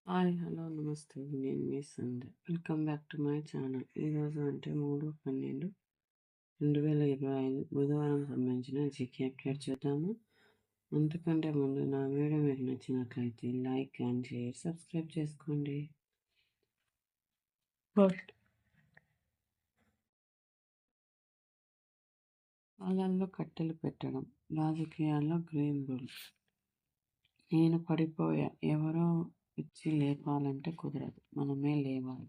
Hi! Hello! నమస్తే. నేను మీ Sandhya. Welcome back to my channel. ఈరోజు అంటే 3/12/2025 బుధవారం సంబంధించిన జీకే అప్డేట్ చూద్దాము. అంతకంటే ముందు నా వీడియో మీకు నచ్చినట్లయితే లైక్ అండ్ షేర్, సబ్స్క్రైబ్ చేసుకోండి. ఫస్ట్ పాలల్లో కట్టెలు పెట్టడం, రాజకీయాల్లో గ్రీన్ రూల్. నేను పడిపోయా, ఎవరో ఇచ్చి లేపాలంటే కుదరదు, మనమే లేవాలి.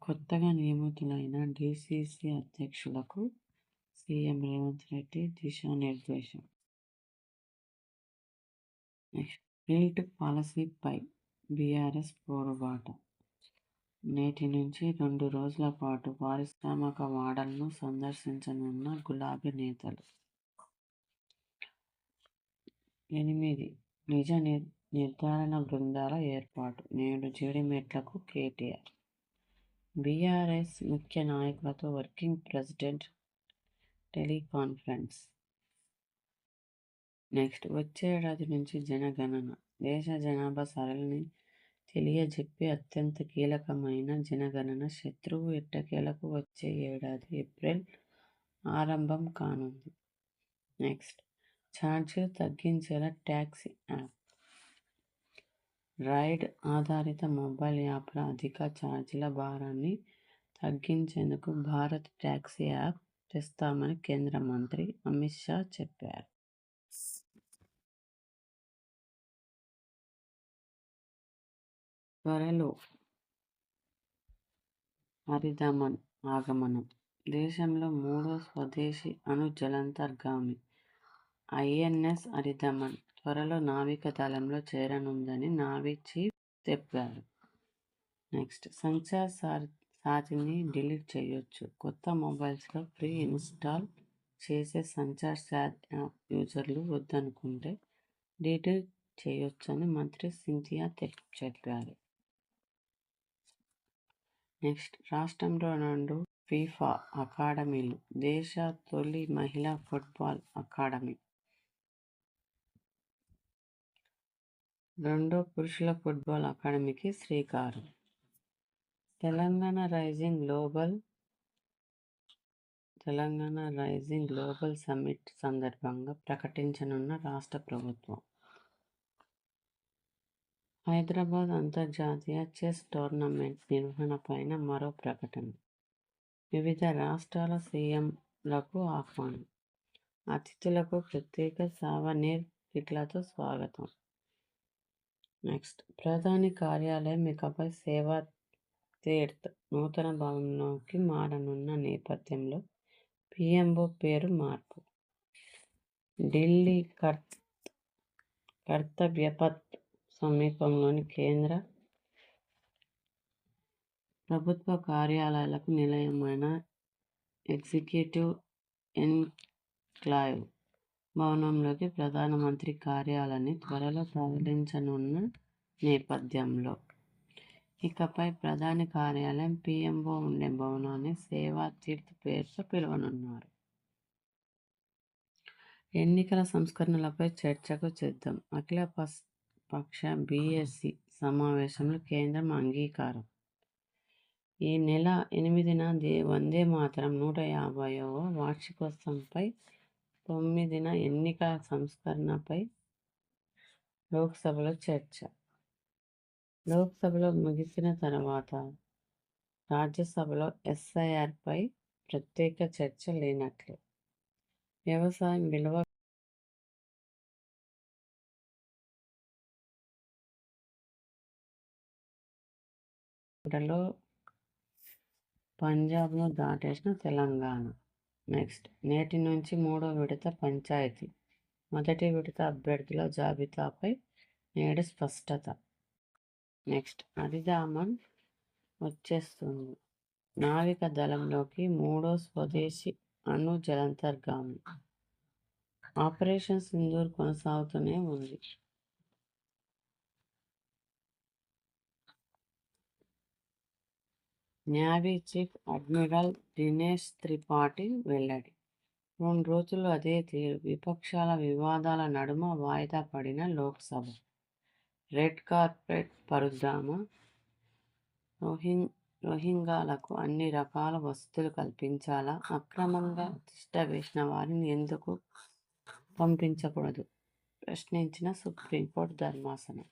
కొత్తగా నియమితులైన డీసీసీ అధ్యక్షులకు సీఎం రేవంత్ రెడ్డి దిశానిర్దేశం. నెక్స్ట్, బిల్ట్ పాలసీపై బీఆర్ఎస్ పోరుబాట. నేటి నుంచి 2 రోజుల పాటు పారిశ్రామిక వాడలను సందర్శించనున్న గులాబీ నేతలు. 8 నిజ నిర్ధారణ బృందాల ఏర్పాటు. నేడు జీడిమెట్లకు కేటీఆర్. బీఆర్ఎస్ ముఖ్య నాయకులతో వర్కింగ్ ప్రెసిడెంట్ టెలికాన్ఫరెన్స్. నెక్స్ట్, వచ్చే ఏడాది నుంచి జనగణన. దేశ జనాభా సరళిని తెలియజెప్పే అత్యంత కీలకమైన జనగణన శత్రువు ఎట్టకేలకు వచ్చే ఏడాది ఏప్రిల్ ఆరంభం కానుంది. నెక్స్ట్, ఛార్జీలు తగ్గించేలా ట్యాక్సీ యాప్. రైడ్ ఆధారిత మొబైల్ యాప్ల అధిక ఛార్జీల భారాన్ని తగ్గించేందుకు భారత్ ట్యాక్సీ యాప్ తెస్తామని కేంద్ర మంత్రి అమిత్ షా చెప్పారు. త్వరలో హరిదమన్ ఆగమనం. దేశంలో 3వ స్వదేశీ అణు జలాంతర్గామి ఐఎన్ఎస్ హరిదమన్ త్వరలో నావికా దళంలో చేరనుందని నావీ చీఫ్ చెప్పారు. నెక్స్ట్, సంచార్ సాతిని డిలీట్ చేయొచ్చు. కొత్త మొబైల్స్లో ప్రీ ఇన్స్టాల్ చేసే సంచార్ సాత్ యాప్ యూజర్లు వద్దనుకుంటే డిలీట్ చేయొచ్చని మంత్రి సింథియా చెప్పారు. నెక్స్ట్, రాష్ట్రంలో 2 ఫీఫా అకాడమీలు. దేశ తొలి మహిళా ఫుట్బాల్ అకాడమీ, 2 పురుషుల ఫుట్బాల్ అకాడమీకి శ్రీకారం. తెలంగాణ రైజింగ్ గ్లోబల్ సమ్మిట్ సందర్భంగా ప్రకటించనున్న రాష్ట్ర ప్రభుత్వం. హైదరాబాద్ అంతర్జాతీయ చెస్ టోర్నమెంట్ నిర్వహణపైన మరో ప్రకటన. వివిధ రాష్ట్రాల సీఎంలకు ఆహ్వానం. అతిథులకు ప్రత్యేక సావనీర్ కిట్లతో స్వాగతం. నెక్స్ట్, ప్రధాని కార్యాలయం ఇకపై సేవా తీర్థ్ నూతన భవనంలోకి మారనున్న నేపథ్యంలో పీఎంఓ పేరు మార్పు. ఢిల్లీ కర్తవ్యపథ్ సమీపంలోని కేంద్ర ప్రభుత్వ కార్యాలయాలకు నిలయమైన ఎగ్జిక్యూటివ్ ఎన్క్లేవ్ భవనంలోకి ప్రధానమంత్రి కార్యాలయాన్ని త్వరలో తరలించనున్న నేపథ్యంలో ఇకపై ప్రధాని కార్యాలయం, పీఎంఓ ఉండే భవనాన్ని సేవా తీర్థ్ పేరుతో పిలువనున్నారు. ఎన్నికల సంస్కరణలపై చర్చకు సిద్ధం. అఖిల పక్ష బీఎస్సీ సమావేశంలో కేంద్రం అంగీకారం. ఈ నెల 8న వందే మాతరం 150వ వార్షికోత్సవంపై 9న ఎన్నికల సంస్కరణపై లోక్సభలో చర్చ. లోక్సభలో ముగిసిన తర్వాత రాజ్యసభలో ఎస్ఐఆర్పై ప్రత్యేక చర్చ లేనట్లే. వ్యవసాయం విలువ పంజాబ్ను దాటేసిన తెలంగాణ. నెక్స్ట్, నేటి నుంచి 3వ విడత పంచాయతీ మొదటి విడత అభ్యర్థుల జాబితాపై నేడు స్పష్టత. నెక్స్ట్, హరిదమన్ వచ్చేస్తుంది. నావికా దళంలోకి 3వ స్వదేశీ అణు జలాంతర్గామి. ఆపరేషన్ సింధూర్ కొనసాగుతూనే ఉంది. Navy chief admiral Dinesh Tripathi వెల్లడి. 2 రోజులు అదే తీరు. విపక్షాల వివాదాల నడుమ వాయిదా పడిన లోక్సభ. రెడ్ కార్పెట్ పరుద్దామా? రోహింగ్యాలకు అన్ని రకాల వసతులు కల్పించాలా? అక్రమంగా తిష్టవేసిన వారిని ఎందుకు పంపించకూడదు? ప్రశ్నించిన సుప్రీంకోర్టు ధర్మాసనం.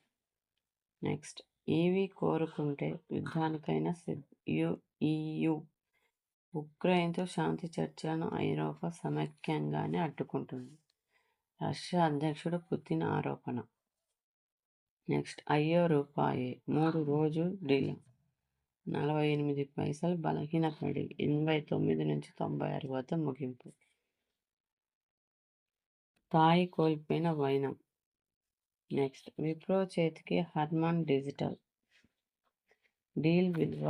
నెక్స్ట్, ఈవీ కోరుకుంటే యుద్ధానికైనా EU ఉక్రెయిన్తో శాంతి చర్చలను ఐరోపా సమైక్యంగానే అడ్డుకుంటుంది. రష్యా అధ్యక్షుడు పుతిన్ ఆరోపణ. నెక్స్ట్, అయ్యో రూపాయే 3 రోజు డీల్ 48 పైసలు బలహీనపడి 89 నుంచి 96 వద్ద ముగింపు. తాయి కోల్పోయిన వైనం. నెక్స్ట్, విప్రో చేతికి హర్మన్ డిజిటల్. డీల్ విలువ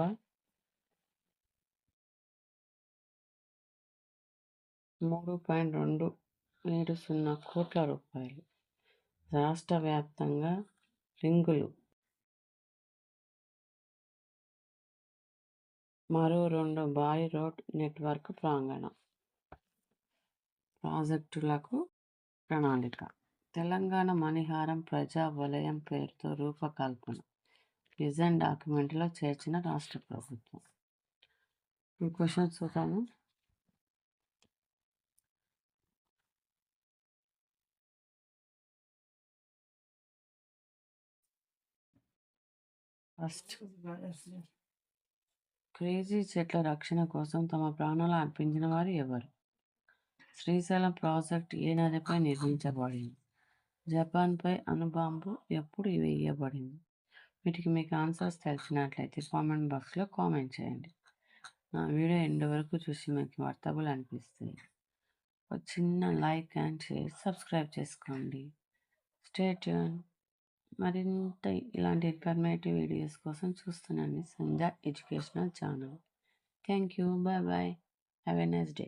3.270 కోట్ల రూపాయలు. రాష్ట్ర వ్యాప్తంగా రింగులు. మరో 2 భారీ రోడ్ నెట్వర్క్ ప్రాజెక్టులకు ప్రణాళిక. తెలంగాణ మణిహారం ప్రజా వలయం పేరుతో రూపకల్పన. విజన్ డాక్యుమెంట్లో చేర్చిన రాష్ట్ర ప్రభుత్వం. ఈ క్వశ్చన్స్ చూద్దాము. ఫస్ట్, క్రేజీ చెట్ల రక్షణ కోసం తమ ప్రాణాలు అర్పించిన వారు ఎవరు? శ్రీశైలం ప్రాజెక్ట్ ఏ నదిపై నిర్మించబడింది? జపాన్పై అణుబాంబు ఎప్పుడు వేయబడింది? వీటికి మీకు ఆన్సర్స్ తెలిసినట్లయితే కామెంట్ బాక్స్లో కామెంట్ చేయండి. నా వీడియో ఎండ్ వరకు చూసి మీకు వర్తబుల్ అనిపిస్తే ఒక చిన్న లైక్ అండ్ షేర్, సబ్స్క్రైబ్ చేసుకోండి. Stay tune. మరింత ఇలాంటి ఇన్ఫర్మేటివ్ వీడియోస్ కోసం చూస్తున్నాను Sandhya educational channel. Thank you. Bye bye. Have a nice day.